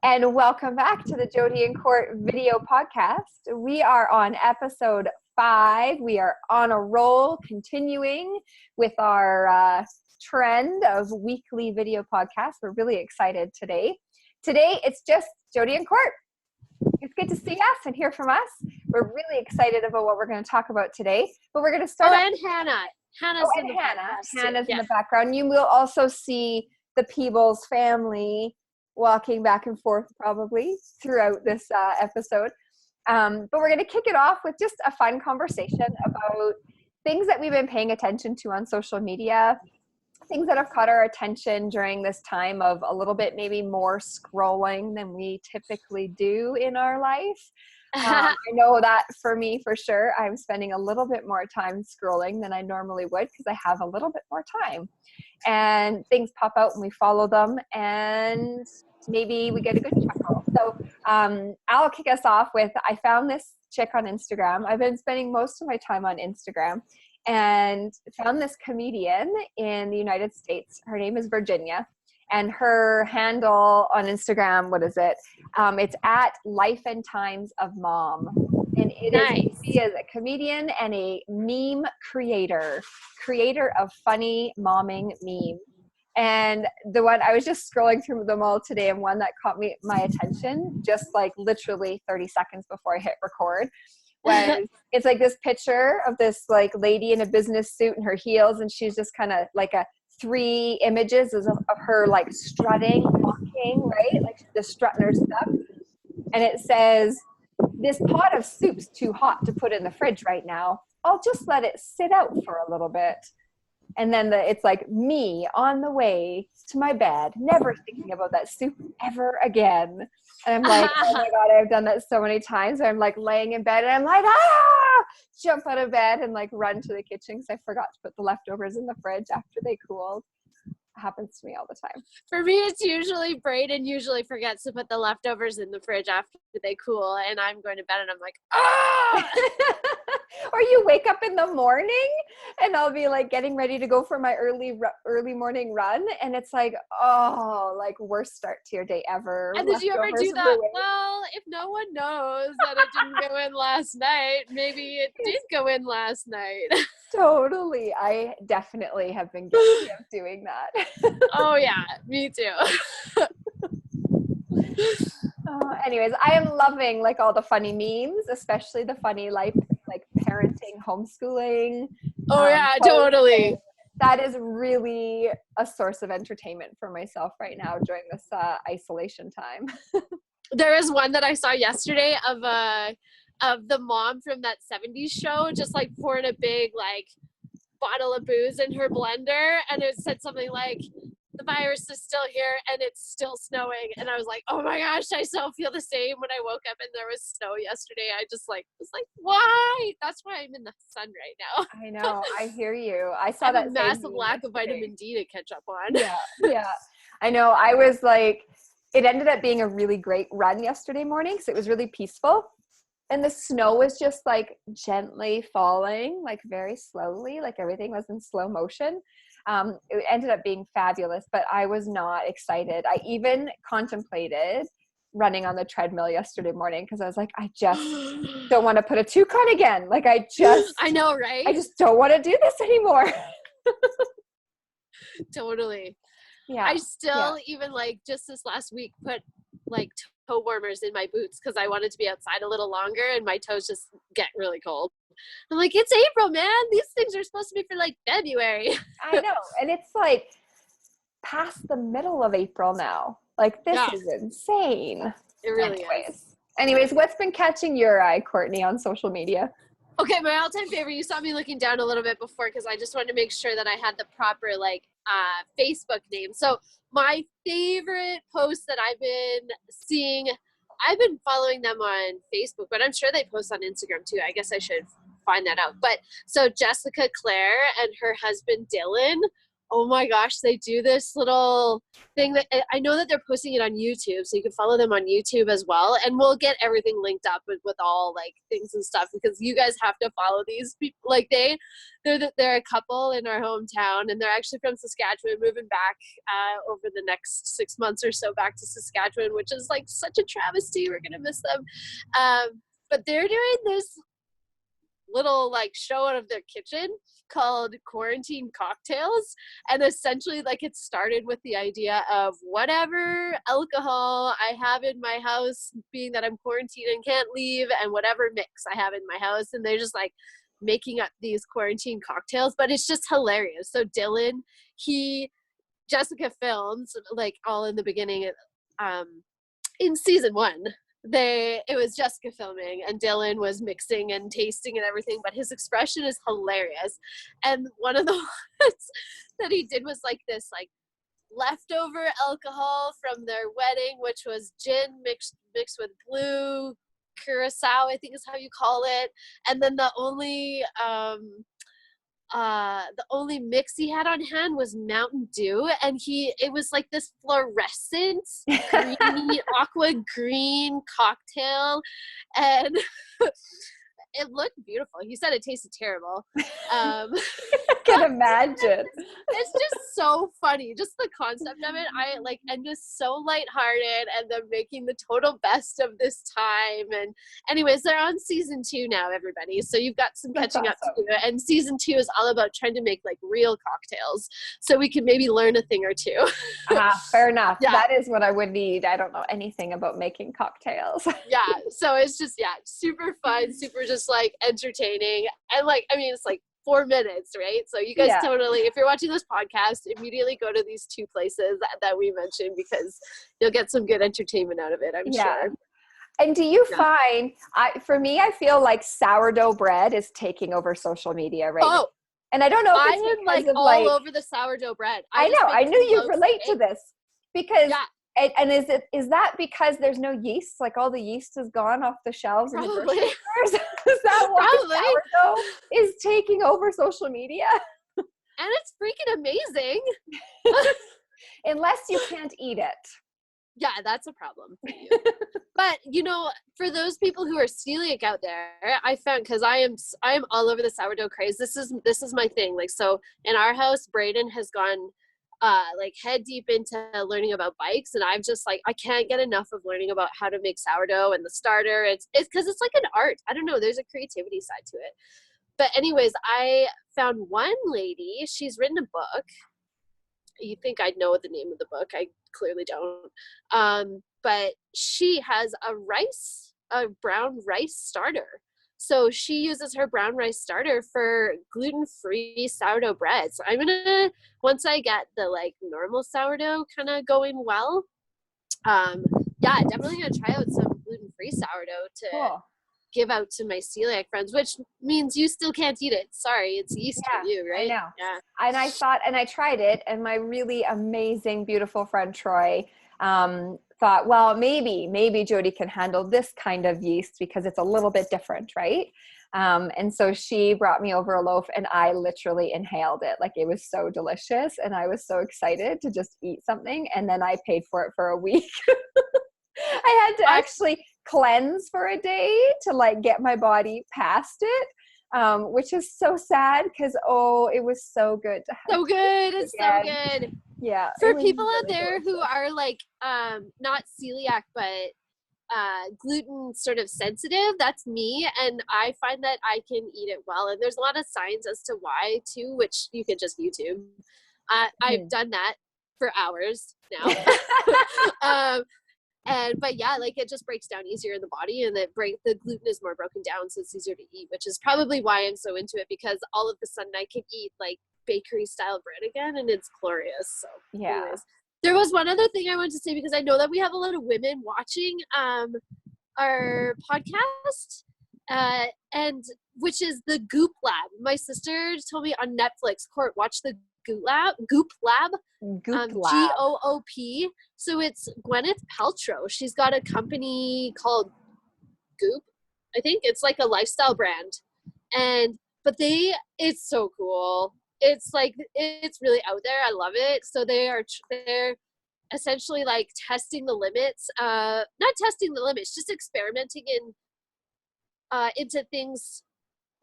And welcome back to the Jody Court video podcast. We are on episode 5. We are on a roll, continuing with our trend of weekly video podcasts. We're really excited today. Today, it's just Jody and Court. It's good to see us and hear from us. We're really excited about what we're going to talk about today. But we're going to start. And Hannah. Hannah's in the background. You will also see the Peebles family walking back and forth probably throughout this episode. But we're going to kick it off with just a fun conversation about things that we've been paying attention to on social media, things that have caught our attention during this time of a little bit maybe more scrolling than we typically do in our life. I know that for me, for sure, I'm spending a little bit more time scrolling than I normally would because I have a little bit more time. And things pop out and we follow them and maybe we get a good chuckle. So I'll kick us off with, I found this chick on Instagram. I've been spending most of my time on Instagram and found this comedian in the United States. Her name is Virginia. And her handle on Instagram, what is it? It's at Life and Times of Mom. And she is a comedian and a meme creator of funny momming memes. And the one, I was just scrolling through them all today, and one that caught my attention just like literally 30 seconds before I hit record was it's like this picture of this like lady in a business suit and her heels, and she's just kind of like 3 images of her like strutting, walking, right? Like she's just strutting her stuff. And it says, "This pot of soup's too hot to put in the fridge right now. I'll just let it sit out for a little bit." And then it's like me on the way to my bed, never thinking about that soup ever again. And I'm like, oh my God, I've done that so many times. I'm like laying in bed and I'm like, jump out of bed and like run to the kitchen because I forgot to put the leftovers in the fridge after they cooled. It happens to me all the time. For me, it's usually Brayden usually forgets to put the leftovers in the fridge after they cool, and I'm going to bed and I'm like, Or you wake up in the morning and I'll be like getting ready to go for my early morning run, and it's like, oh, like worst start to your day ever. And did you ever do that? Well, if no one knows that it didn't go in last night, maybe it did go in last night. Totally. I definitely have been guilty of doing that. Oh yeah, me too. Anyways, I am loving like all the funny memes, especially the funny like parenting, homeschooling. Oh yeah, totally. That is really a source of entertainment for myself right now during this isolation time. There is one that I saw yesterday of the mom from that 70s show just like pouring a big like bottle of booze in her blender, and it said something like, "The virus is still here and it's still snowing." And I was like, oh my gosh, I so feel the same. When I woke up and there was snow yesterday, I just like was like, why? That's why I'm in the sun right now. I know, I hear you. I saw that a massive lack of vitamin D to catch up on. Yeah. I know. I was like, it ended up being a really great run yesterday morning, so it was really peaceful. And the snow was just like gently falling, like very slowly, like everything was in slow motion. It ended up being fabulous, but I was not excited. I even contemplated running on the treadmill yesterday morning because I was like, I just don't want to put a toucan on again. Like I know, right? I just don't want to do this anymore. Totally. Yeah. I still even like just this last week put like toe warmers in my boots because I wanted to be outside a little longer and my toes just get really cold. I'm like, it's April, man. These things are supposed to be for like February. I know. And it's like past the middle of April now. Like this is insane. It really is. Anyways, what's been catching your eye, Courtney, on social media? Okay, my all-time favorite. You saw me looking down a little bit before because I just wanted to make sure that I had the proper like Facebook name. So my favorite post that I've been seeing, I've been following them on Facebook, but I'm sure they post on Instagram too. I guess I should find that out. But so Jessica Claire and her husband Dylan oh my gosh, they do this little thing that I know that they're posting it on YouTube, so you can follow them on YouTube as well. And we'll get everything linked up with all like things and stuff, because you guys have to follow these people. Like they're a couple in our hometown, and they're actually from Saskatchewan, moving back over the next 6 months or so back to Saskatchewan, which is like such a travesty. We're gonna miss them. But they're doing this little like show out of their kitchen called Quarantine Cocktails, and essentially like it started with the idea of whatever alcohol I have in my house, being that I'm quarantined and can't leave, and whatever mix I have in my house, and they're just like making up these quarantine cocktails. But it's just hilarious. So Dylan, Jessica films like all in the beginning, in season 1 it was Jessica filming and Dylan was mixing and tasting and everything, but his expression is hilarious. And one of the ones that he did was like this like leftover alcohol from their wedding, which was gin mixed with blue curacao, I think is how you call it. And then the only mix he had on hand was Mountain Dew, and it was like this fluorescent greeny aqua green cocktail, and it looked beautiful. He said it tasted terrible. I can imagine. It's just so funny. Just the concept of it. And just so lighthearted, and them making the total best of this time. And anyways, they're on season 2 now, everybody. So you've got some catching up to do. And season 2 is all about trying to make like real cocktails, so we can maybe learn a thing or two. Fair enough. Yeah. That is what I would need. I don't know anything about making cocktails. Yeah. So it's just, super fun, super just like entertaining. And like, I mean, it's like 4 minutes, right? So you guys totally, if you're watching this podcast, immediately go to these 2 places that we mentioned, because you'll get some good entertainment out of it, I'm sure. And do you find, for me, I feel like sourdough bread is taking over social media right now. And I don't know if it's I am like all over the sourdough bread. I know, I knew you'd relate to this, because and is that because there's no yeast? Like all the yeast is gone off the shelves in the grocery stores? Is that why sourdough is taking over social media? And it's freaking amazing. Unless you can't eat it. Yeah, that's a problem for you. But for those people who are celiac out there, I found, because I am all over the sourdough craze. This is my thing. Like, so in our house, Brayden has gone like head deep into learning about bikes, and I'm just like, I can't get enough of learning about how to make sourdough and the starter. It's because it's like an art. I don't know, there's a creativity side to it. But anyways, I found one lady, she's written a book. You think I'd know the name of the book. I clearly don't. But she has a brown rice starter. So she uses her brown rice starter for gluten-free sourdough bread. So I'm gonna, once I get the like normal sourdough kind of going well, definitely gonna try out some gluten-free sourdough to give out to my celiac friends, which means you still can't eat it. Sorry, it's yeast for you, right? I know. Yeah. And I thought, and I tried it, and my really amazing, beautiful friend Troy thought, well, maybe Jody can handle this kind of yeast because it's a little bit different, right? And so she brought me over a loaf, and I literally inhaled it. Like, it was so delicious, and I was so excited to just eat something, and then I paid for it for a week. I had to actually cleanse for a day to like get my body past it, which is so sad because it was so good to have. So good. It's so good. Yeah. For people out there who are like not celiac but gluten sort of sensitive, that's me, and I find that I can eat it well. And there's a lot of science as to why too, which you can just YouTube. I've done that for hours now. But yeah, like it just breaks down easier in the body, and the gluten is more broken down, so it's easier to eat, which is probably why I'm so into it, because all of a sudden I can eat like bakery style bread again, and it's glorious. So anyways, there was one other thing I wanted to say, because I know that we have a lot of women watching our podcast, and which is the Goop Lab. My sister told me on Netflix, Court, watch the Goop Lab. Goop Lab. Goop. So it's Gwyneth Paltrow. She's got a company called Goop. I think it's like a lifestyle brand, but it's so cool. it's like, it's really out there. I love it. So they're essentially like testing the limits, not testing the limits, just experimenting into things.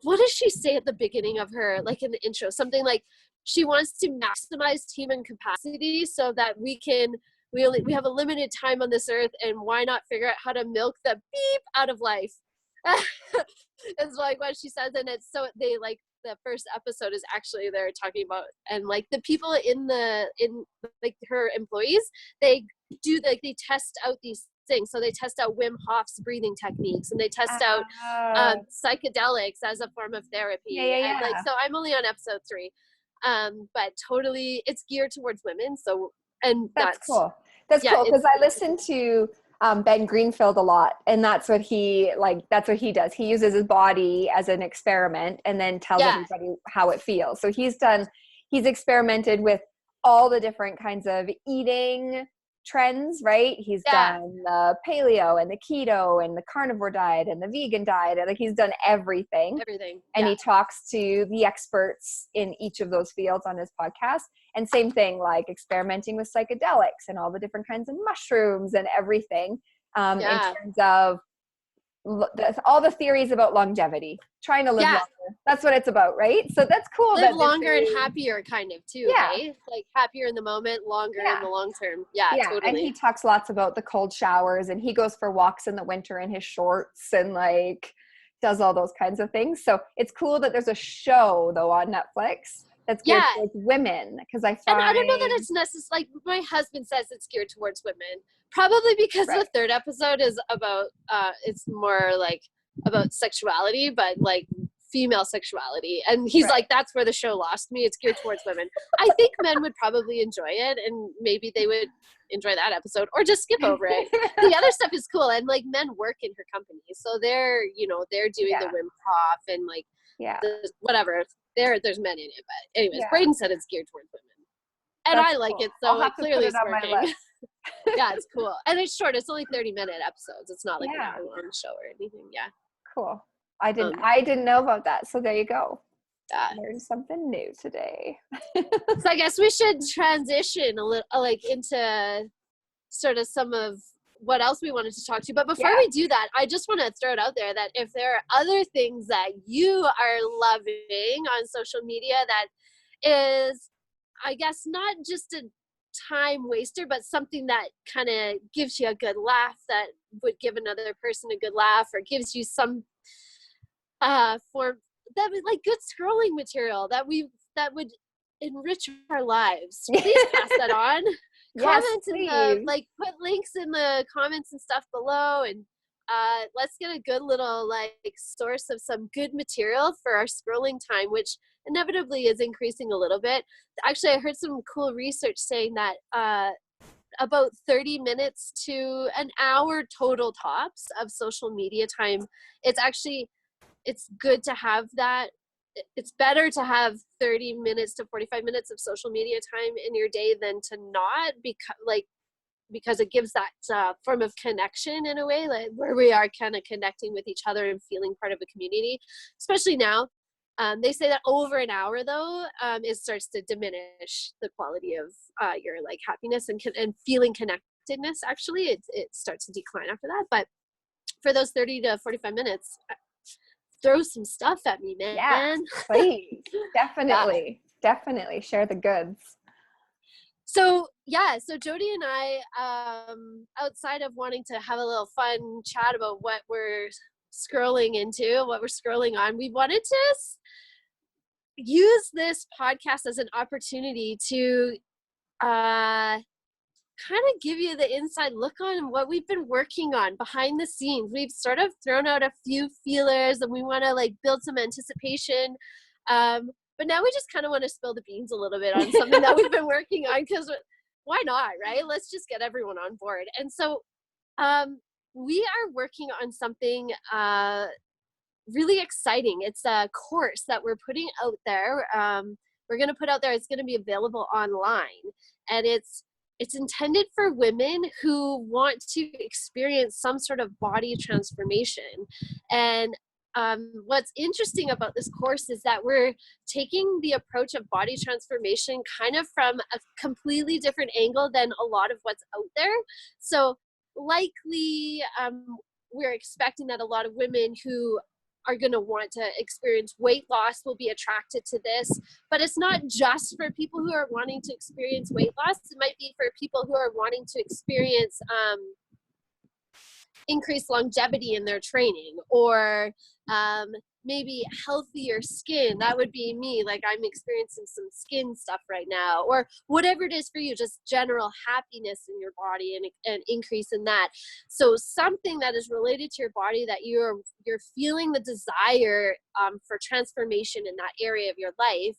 What does she say at the beginning of her, like in the intro? Something like she wants to maximize human capacity so that we have a limited time on this earth, and why not figure out how to milk the beep out of life? It's like what she says, and it's so they like the first episode is actually they're talking about, and like the people in like her employees, they do like they test out these things. So they test out Wim Hof's breathing techniques, and they test out psychedelics as a form of therapy. Yeah. And like, so I'm only on episode 3, but totally it's geared towards women. So, and That's cool. That's yeah, cool, because I listen to Ben Greenfield a lot, and that's what he does. He uses his body as an experiment and then tells everybody how it feels. So he's experimented with all the different kinds of eating trends, right? He's done the paleo and the keto and the carnivore diet and the vegan diet. Like, he's done everything. And he talks to the experts in each of those fields on his podcast. And same thing, like experimenting with psychedelics and all the different kinds of mushrooms and everything, in terms of all the theories about longevity, trying to live longer. That's what it's about, right? So that's cool. Live longer and happier, kind of, too, right? Like happier in the moment, longer in the long term. Yeah, totally. And he talks lots about the cold showers, and he goes for walks in the winter in his shorts, and like does all those kinds of things. So it's cool that there's a show though on Netflix that's geared towards women, because I don't know that it's necessary. Like, my husband says it's geared towards women, probably because the third episode is about it's more like about sexuality, but like female sexuality, and he's like, that's where the show lost me. It's geared towards women. I think men would probably enjoy it, and maybe they would enjoy that episode or just skip over it. The other stuff is cool, and like men work in her company, so they're doing the Wim Hof and like whatever. There's men in it, but anyways, Braden said it's geared towards women, and I like it, so it clearly is working. Yeah, it's cool, and it's short. It's only 30-minute episoes. It's not like an hour-long show or anything. Yeah, cool. I didn't know about that, so there you go. Learned something new today. So I guess we should transition a little, like, into sort of some of what else we wanted to talk to you. But before we do that, I just want to throw it out there that if there are other things that you are loving on social media that is, I guess, not just a time waster, but something that kind of gives you a good laugh, that would give another person a good laugh, or gives you some form that was like good scrolling material that would enrich our lives, please pass that on. Comment in the, like, put links in the comments and stuff below, and let's get a good little like source of some good material for our scrolling time, which inevitably is increasing a little bit. Actually, I heard some cool research saying that about 30 minutes to an hour total tops of social media time. It's good to have that. It's better to have 30 minutes to 45 minutes of social media time in your day than to not, because it gives that form of connection in a way, like where we are kind of connecting with each other and feeling part of a community, especially now. They say that over an hour though, it starts to diminish the quality of your like happiness and feeling connectedness. Actually, it starts to decline after that. But for those 30 to 45 minutes, throw some stuff at me, man. Yeah, please. Definitely. Definitely share the goods. So Jody and I, outside of wanting to have a little fun chat about what we're scrolling on, we wanted to use this podcast as an opportunity to kind of give you the inside look on what we've been working on behind the scenes. We've sort of thrown out a few feelers, and we want to like build some anticipation. But now we just kind of want to spill the beans a little bit on something that we've been working on, because why not, right? Let's just get everyone on board. And so we are working on something really exciting. It's a course that we're putting out there. We're going to put out there. It's going to be available online, and it's intended for women who want to experience some sort of body transformation. And what's interesting about this course is that we're taking the approach of body transformation kind of from a completely different angle than a lot of what's out there. So likely we're expecting that a lot of women who are going to want to experience weight loss will be attracted to this, but it's not just for people who are wanting to experience weight loss. It might be for people who are wanting to experience increased longevity in their training, or maybe healthier skin. That would be me. Like, I'm experiencing some skin stuff right now, or whatever it is for you, just general happiness in your body and an increase in that. So something that is related to your body that you're feeling the desire for transformation in that area of your life.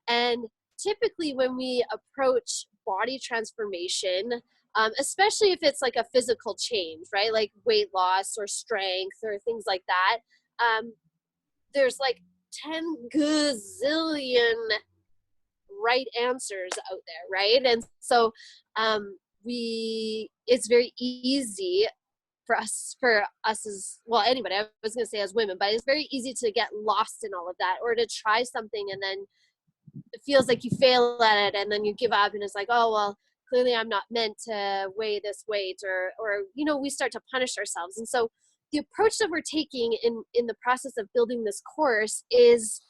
And typically when we approach body transformation, especially if it's like a physical change, right? Like weight loss or strength or things like that. There's like 10 gazillion right answers out there, right? And so it's very easy for us as, well, anybody, I was going to say as women, but it's very easy to get lost in all of that, or to try something and then it feels like you fail at it and then you give up and it's like, oh, well, clearly I'm not meant to weigh this weight, or we start to punish ourselves. And so the approach that we're taking in the process of building this course is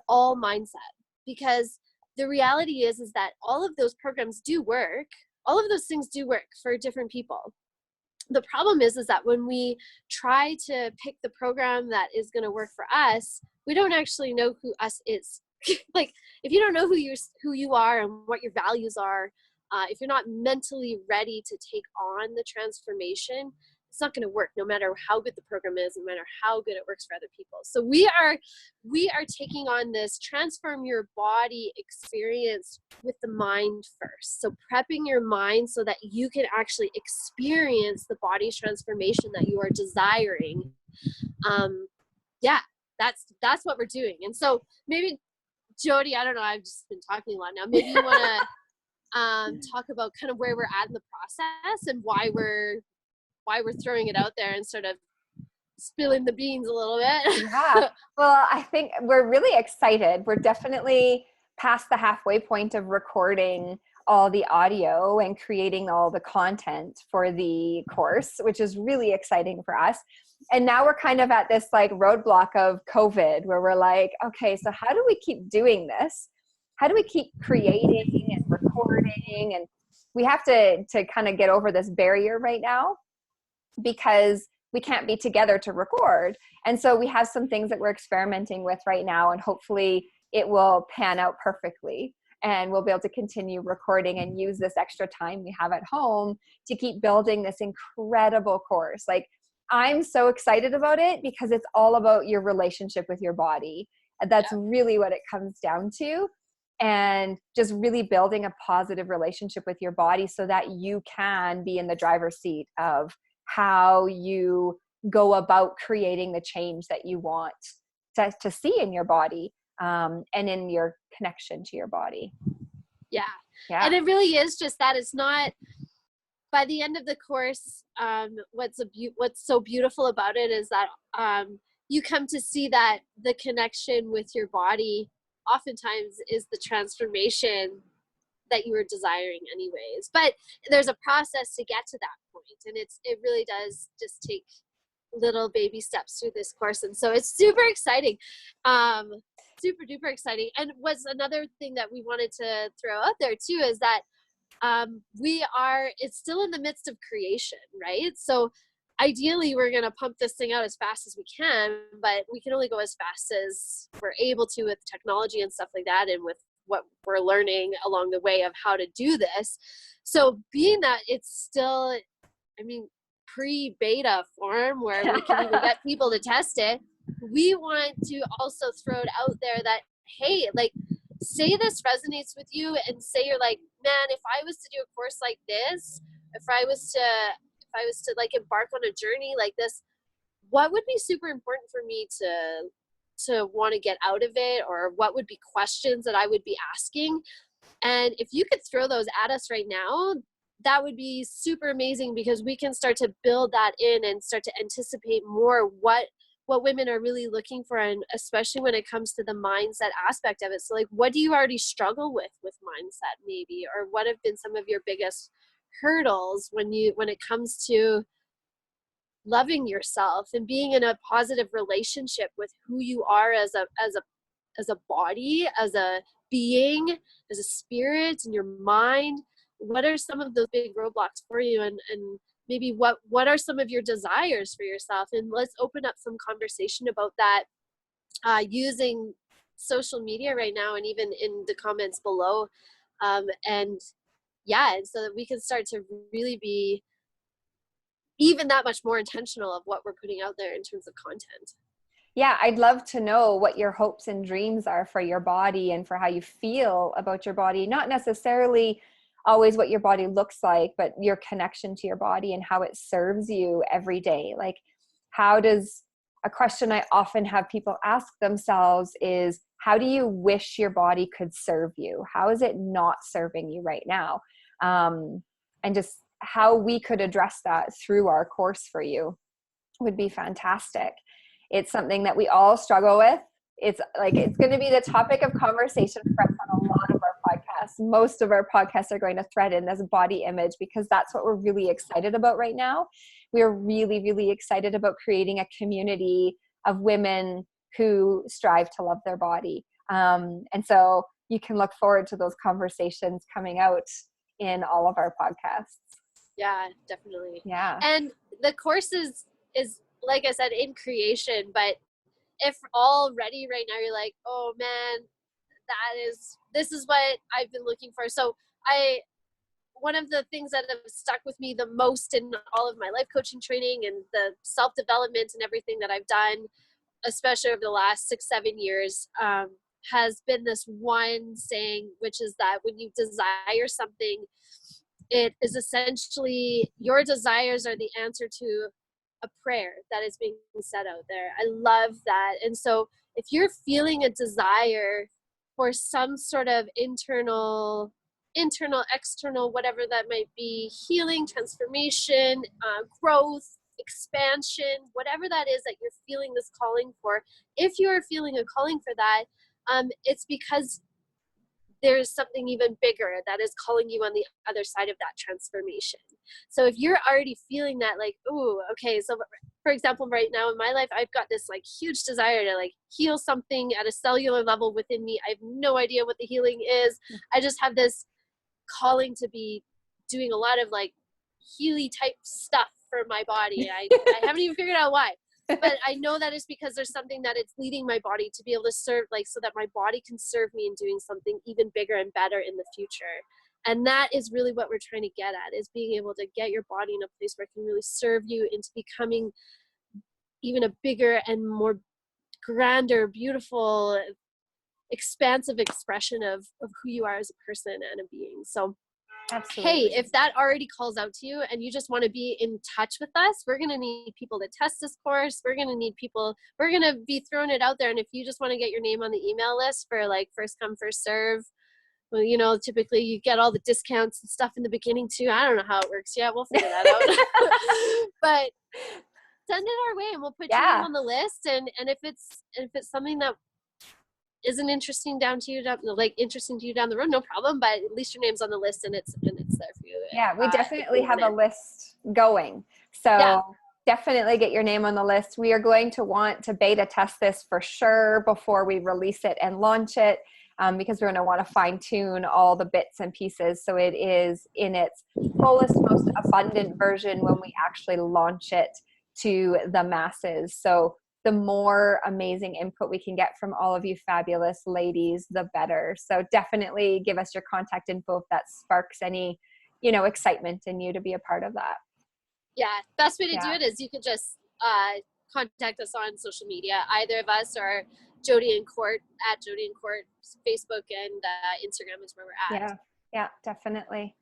all mindset, because the reality is that all of those programs do work. All of those things do work for different people. The problem is that when we try to pick the program that is going to work for us, we don't actually know who us is. Like, if you don't know who you are and what your values are, if you're not mentally ready to take on the transformation, it's not going to work, no matter how good the program is, no matter how good it works for other people. So we are taking on this transform your body experience with the mind first. So prepping your mind so that you can actually experience the body transformation that you are desiring. That's what we're doing. And so maybe, Jody, I don't know, I've just been talking a lot now. Maybe you want to talk about kind of where we're at in the process and why we're throwing it out there and sort of spilling the beans a little bit. Yeah. Well, I think we're really excited. We're definitely past the halfway point of recording all the audio and creating all the content for the course, which is really exciting for us. And now we're kind of at this like roadblock of COVID where we're like, okay, so how do we keep doing this? How do we keep creating and recording? And we have to kind of get over this barrier right now, because we can't be together to record. And so we have some things that we're experimenting with right now, and hopefully it will pan out perfectly. And we'll be able to continue recording and use this extra time we have at home to keep building this incredible course. Like, I'm so excited about it because it's all about your relationship with your body. That's really what it comes down to. And just really building a positive relationship with your body so that you can be in the driver's seat of how you go about creating the change that you want to see in your body, and in your connection to your body. Yeah. And it really is just that. It's not, by the end of the course, what's so beautiful about it is that you come to see that the connection with your body oftentimes is the transformation that you were desiring anyways. But there's a process to get to that point, and it really does just take little baby steps through this course. And so it's super exciting. Super duper exciting. And what's another thing that we wanted to throw out there too is that it's still in the midst of creation, right? So ideally we're going to pump this thing out as fast as we can, but we can only go as fast as we're able to with technology and stuff like that, and with what we're learning along the way of how to do this. So being that it's still, pre-beta form where we can even get people to test it, we want to also throw it out there that, hey, like, say this resonates with you, and say you're like, man, if I was to do a course like this, if I was to like embark on a journey like this, what would be super important for me to want to get out of it, or what would be questions that I would be asking? And if you could throw those at us right now, that would be super amazing, because we can start to build that in and start to anticipate more what what women are really looking for, and especially when it comes to the mindset aspect of it. So like, what do you already struggle with mindset maybe, or what have been some of your biggest hurdles when it comes to loving yourself and being in a positive relationship with who you are as a body, as a being, as a spirit, and your mind? What are some of those big roadblocks for you, and maybe what are some of your desires for yourself? And let's open up some conversation about that, using social media right now, and even in the comments below, and so that we can start to really be even that much more intentional of what we're putting out there in terms of content. Yeah, I'd love to know what your hopes and dreams are for your body and for how you feel about your body. Not necessarily always what your body looks like, but your connection to your body and how it serves you every day. Like, a question I often have people ask themselves is, how do you wish your body could serve you? How is it not serving you right now? And just how we could address that through our course for you would be fantastic. It's something that we all struggle with. It's going to be the topic of conversation for us on a lot of our podcasts. Most of our podcasts are going to thread in this body image, because that's what we're really excited about right now. We're really, really excited about creating a community of women who strive to love their body. And so you can look forward to those conversations coming out in all of our podcasts. Yeah, definitely. Yeah. And the course is like I said, in creation, but if already right now you're like, oh man, this is what I've been looking for. So one of the things that have stuck with me the most in all of my life coaching training and the self-development and everything that I've done, especially over the last 6-7 years, has been this one saying, which is that when you desire something, it is essentially your desires are the answer to a prayer that is being said out there. I love that. And so if you're feeling a desire for some sort of internal, external, whatever that might be, healing, transformation, growth, expansion, whatever that is that you're feeling this calling for, if you're feeling a calling for that, it's because there's something even bigger that is calling you on the other side of that transformation. So if you're already feeling that, like, oh, okay, so for example, right now in my life, I've got this like huge desire to like heal something at a cellular level within me. I have no idea what the healing is. I just have this calling to be doing a lot of like healy type stuff for my body. I haven't even figured out why. But I know that is because there's something that it's leading my body to be able to serve, like, so that my body can serve me in doing something even bigger and better in the future. And that is really what we're trying to get at, is being able to get your body in a place where it can really serve you into becoming even a bigger and more grander, beautiful, expansive expression of who you are as a person and a being. So Absolutely. Hey, if that already calls out to you and you just want to be in touch with us, we're going to need people to test this course. We're going to need people, we're going to be throwing it out there. And if you just want to get your name on the email list for like first come, first serve, well, you know, typically you get all the discounts and stuff in the beginning too. I don't know how it works yet. We'll figure that out. But send it our way and we'll put your name on the list. And if it's something that isn't interesting interesting to you down the road, no problem, but at least your name's on the list and it's there for you. Yeah, we definitely have a list going, so definitely get your name on the list. We are going to want to beta test this for sure before we release it and launch it, because we're going to want to fine tune all the bits and pieces so it is in its fullest, most abundant version when we actually launch it to the masses. So the more amazing input we can get from all of you fabulous ladies, the better. So definitely give us your contact info if that sparks any, excitement in you to be a part of that. Yeah, best way to do it is you could just contact us on social media, either of us or Jody and Court at Jody and Court. Facebook and Instagram is where we're at. Yeah, definitely.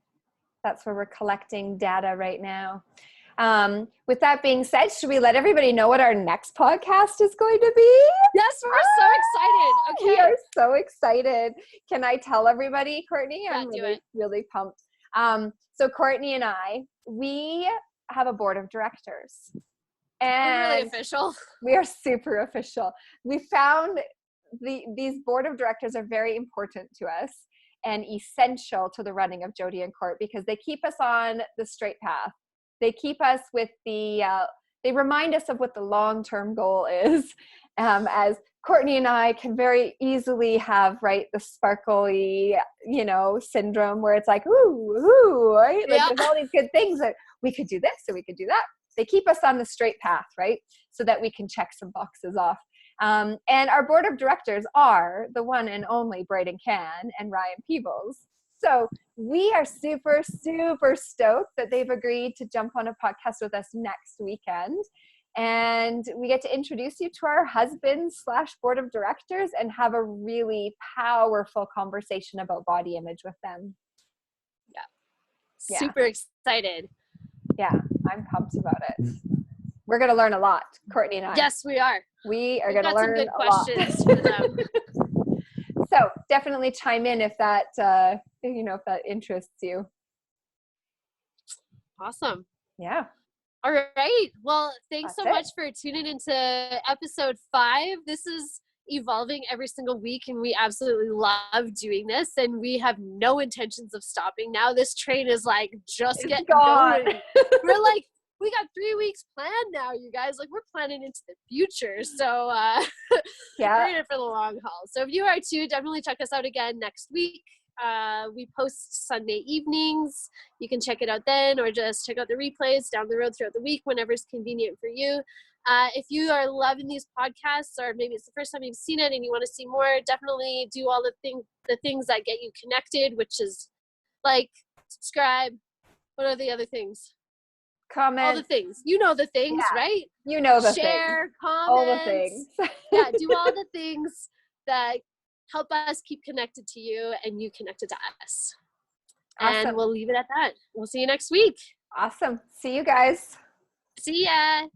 That's where we're collecting data right now. With that being said, should we let everybody know what our next podcast is going to be? Yes, we're so excited. Okay. We are so excited. Can I tell everybody, Courtney? Yeah, I'm really pumped. So Courtney and I, we have a board of directors. We're really And official. we are super official. We found these board of directors are very important to us and essential to the running of Jody and Court because they keep us on the straight path. They keep us with they remind us of what the long-term goal is. As Courtney and I can very easily have, right, the sparkly, syndrome where it's like, ooh, right? Like there's all these good things that we could do this and we could do that. They keep us on the straight path, right? So that we can check some boxes off. And our board of directors are the one and only Braden Can and Ryan Peebles. So we are super, super stoked that they've agreed to jump on a podcast with us next weekend. And we get to introduce you to our husbands / board of directors and have a really powerful conversation about body image with them. Yeah. Super excited. Yeah, I'm pumped about it. We're going to learn a lot, Courtney and I. Yes, we are. We are going to learn some good a lot. questions for them. So definitely chime in if that, if that interests you. Awesome. Yeah. All right. Well, thanks That's so much for tuning into episode 5. This is evolving every single week, and we absolutely love doing this, and we have no intentions of stopping now. This train is like just getting going. We're like, we got 3 weeks planned now, you guys. Like, we're planning into the future. So we're in it for the long haul. So if you are too, definitely check us out again next week. We post Sunday evenings. You can check it out then, or just check out the replays down the road throughout the week whenever it's convenient for you. If you are loving these podcasts, or maybe it's the first time you've seen it and you want to see more, definitely do all the things that get you connected, which is like, subscribe. What are the other things? Comment. All the things. You know the things, right? You know the Share, things. comment. All the things. Yeah, do all the things that help us keep connected to you and you connected to us. Awesome. And we'll leave it at that. We'll see you next week. Awesome. See you guys. See ya.